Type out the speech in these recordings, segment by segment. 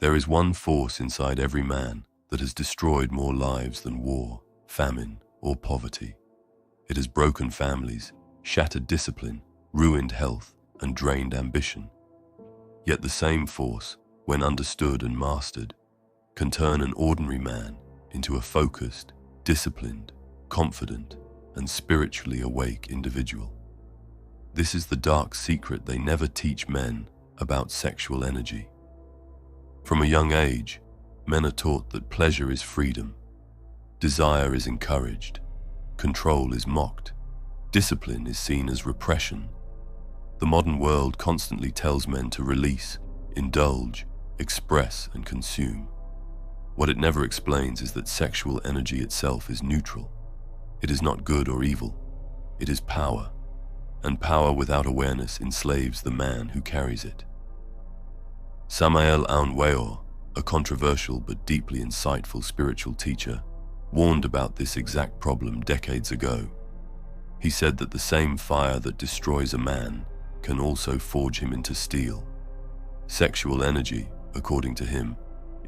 There is one force inside every man that has destroyed more lives than war, famine, or poverty. It has broken families, shattered discipline, ruined health, and drained ambition. Yet the same force, when understood and mastered, can turn an ordinary man into a focused, disciplined, confident, and spiritually awake individual. This is the dark secret they never teach men about sexual energy. From a young age, men are taught that pleasure is freedom, desire is encouraged, control is mocked, discipline is seen as repression. The modern world constantly tells men to release, indulge, express, and consume. What it never explains is that sexual energy itself is neutral. It is not good or evil. It is power, and power without awareness enslaves the man who carries it. Samael Aun Weor, a controversial but deeply insightful spiritual teacher, warned about this exact problem decades ago. He said that the same fire that destroys a man can also forge him into steel. Sexual energy, according to him,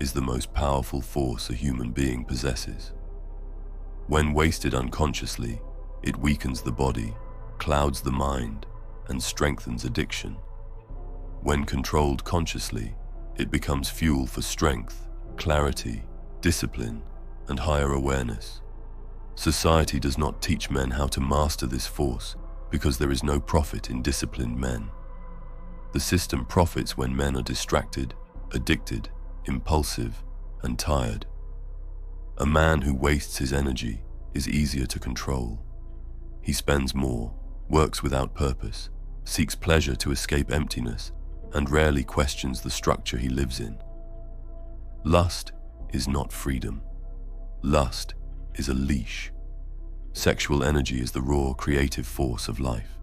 is the most powerful force a human being possesses. When wasted unconsciously, it weakens the body, clouds the mind, and strengthens addiction. When controlled consciously, it becomes fuel for strength, clarity, discipline, and higher awareness. Society does not teach men how to master this force because there is no profit in disciplined men. The system profits when men are distracted, addicted, impulsive, and tired. A man who wastes his energy is easier to control. He spends more, works without purpose, seeks pleasure to escape emptiness, and rarely questions the structure he lives in. Lust is not freedom. Lust is a leash. Sexual energy is the raw, creative force of life.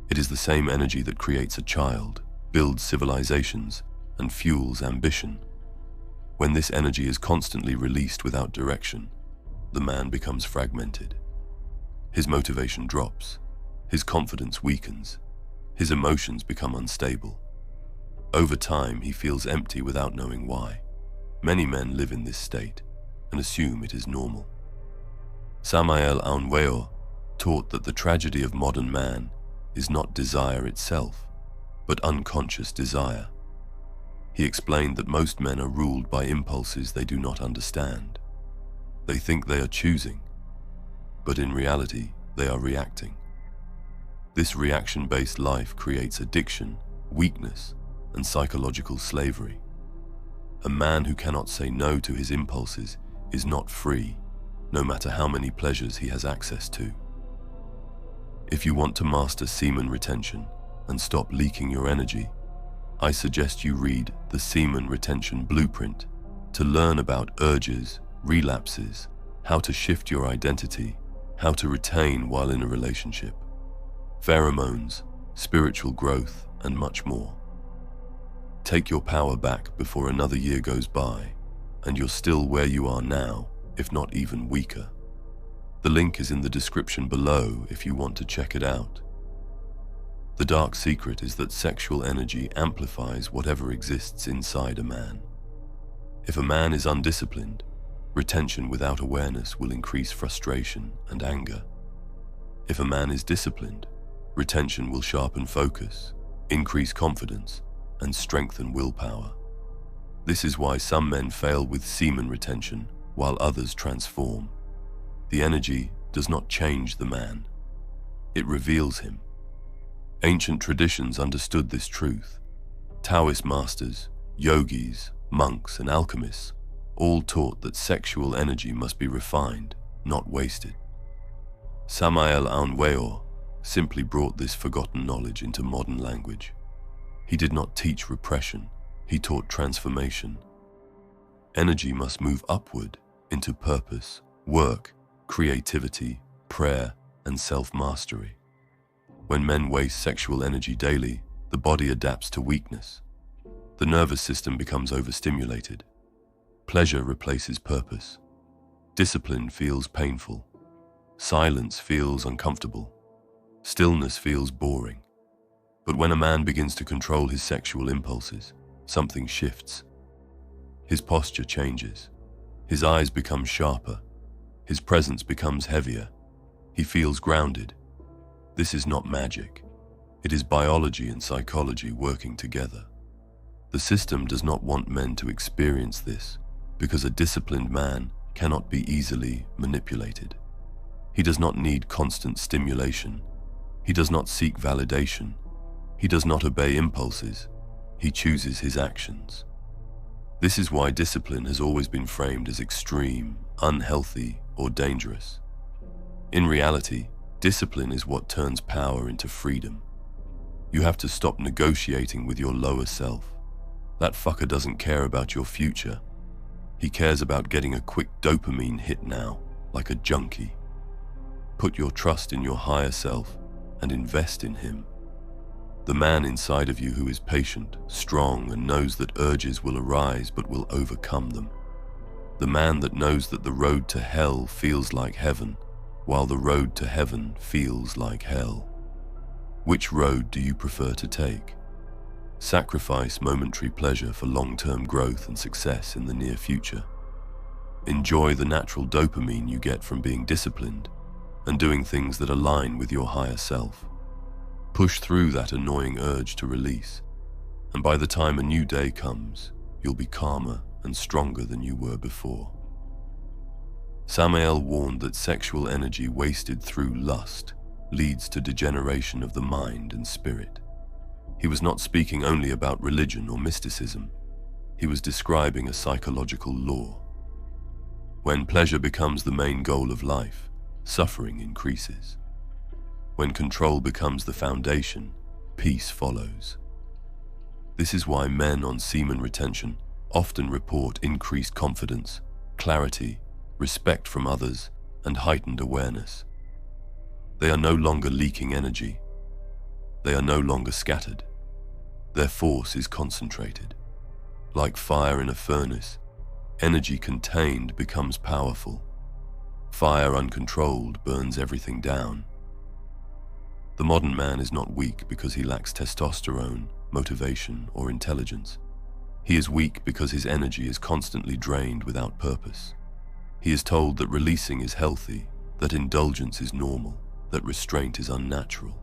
It is the same energy that creates a child, builds civilizations, and fuels ambition. When this energy is constantly released without direction, the man becomes fragmented. His motivation drops, his confidence weakens, his emotions become unstable. Over time, he feels empty without knowing why. Many men live in this state and assume it is normal. Samael Aun Weor taught that the tragedy of modern man is not desire itself, but unconscious desire. He explained that most men are ruled by impulses they do not understand. They think they are choosing, but in reality, they are reacting. This reaction-based life creates addiction, weakness, and psychological slavery. A man who cannot say no to his impulses is not free, no matter how many pleasures he has access to. If you want to master semen retention and stop leaking your energy, I suggest you read the Semen Retention Blueprint to learn about urges, relapses, how to shift your identity, how to retain while in a relationship, pheromones, spiritual growth, and much more. Take your power back before another year goes by, and you're still where you are now, if not even weaker. The link is in the description below if you want to check it out. The dark secret is that sexual energy amplifies whatever exists inside a man. If a man is undisciplined, retention without awareness will increase frustration and anger. If a man is disciplined, retention will sharpen focus, increase confidence, and strengthen willpower. This is why some men fail with semen retention while others transform. The energy does not change the man. It reveals him. Ancient traditions understood this truth. Taoist masters, yogis, monks, and alchemists all taught that sexual energy must be refined, not wasted. Samael Aun Weor simply brought this forgotten knowledge into modern language. He did not teach repression, he taught transformation. Energy must move upward into purpose, work, creativity, prayer, and self-mastery. When men waste sexual energy daily, the body adapts to weakness. The nervous system becomes overstimulated. Pleasure replaces purpose. Discipline feels painful. Silence feels uncomfortable. Stillness feels boring. But when a man begins to control his sexual impulses, something shifts. His posture changes. His eyes become sharper. His presence becomes heavier. He feels grounded. This is not magic. It is biology and psychology working together. The system does not want men to experience this because a disciplined man cannot be easily manipulated. He does not need constant stimulation. He does not seek validation. He does not obey impulses. He chooses his actions. This is why discipline has always been framed as extreme, unhealthy, or dangerous. In reality, discipline is what turns power into freedom. You have to stop negotiating with your lower self. That fucker doesn't care about your future. He cares about getting a quick dopamine hit now, like a junkie. Put your trust in your higher self and invest in him. The man inside of you who is patient, strong, and knows that urges will arise but will overcome them. The man that knows that the road to hell feels like heaven, while the road to heaven feels like hell. Which road do you prefer to take? Sacrifice momentary pleasure for long-term growth and success in the near future. Enjoy the natural dopamine you get from being disciplined and doing things that align with your higher self. Push through that annoying urge to release, and by the time a new day comes, you'll be calmer and stronger than you were before. Samael warned that sexual energy wasted through lust leads to degeneration of the mind and spirit. He was not speaking only about religion or mysticism. He was describing a psychological law. When pleasure becomes the main goal of life, suffering increases. When control becomes the foundation, peace follows. This is why men on semen retention often report increased confidence, clarity, respect from others, and heightened awareness. They are no longer leaking energy. They are no longer scattered. Their force is concentrated. Like fire in a furnace, energy contained becomes powerful. Fire uncontrolled burns everything down. The modern man is not weak because he lacks testosterone, motivation, or intelligence. He is weak because his energy is constantly drained without purpose. He is told that releasing is healthy, that indulgence is normal, that restraint is unnatural.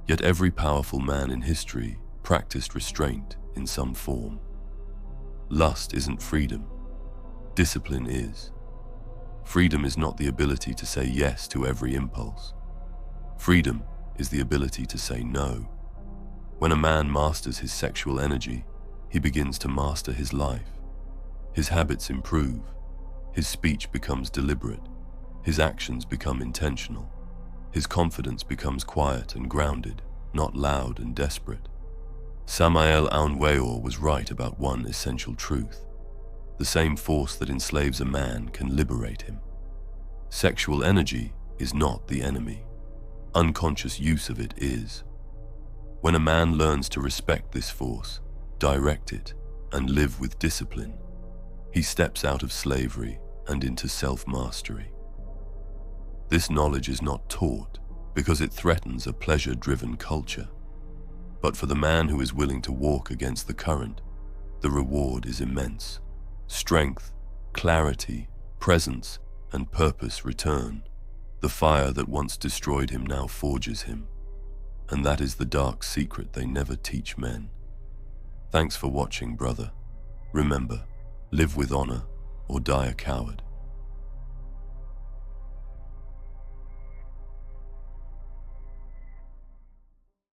Yet every powerful man in history practiced restraint in some form. Lust isn't freedom. Discipline is. Freedom is not the ability to say yes to every impulse. Freedom is the ability to say no. When a man masters his sexual energy, he begins to master his life. His habits improve. His speech becomes deliberate. His actions become intentional. His confidence becomes quiet and grounded, not loud and desperate. Samael Aun Weor was right about one essential truth. The same force that enslaves a man can liberate him. Sexual energy is not the enemy. Unconscious use of it is. When a man learns to respect this force, direct it, and live with discipline, he steps out of slavery and into self-mastery. This knowledge is not taught because it threatens a pleasure-driven culture. But for the man who is willing to walk against the current, the reward is immense. Strength, clarity, presence, and purpose return. The fire that once destroyed him now forges him. And that is the dark secret they never teach men. Thanks for watching, brother. Remember, live with honor or die a coward.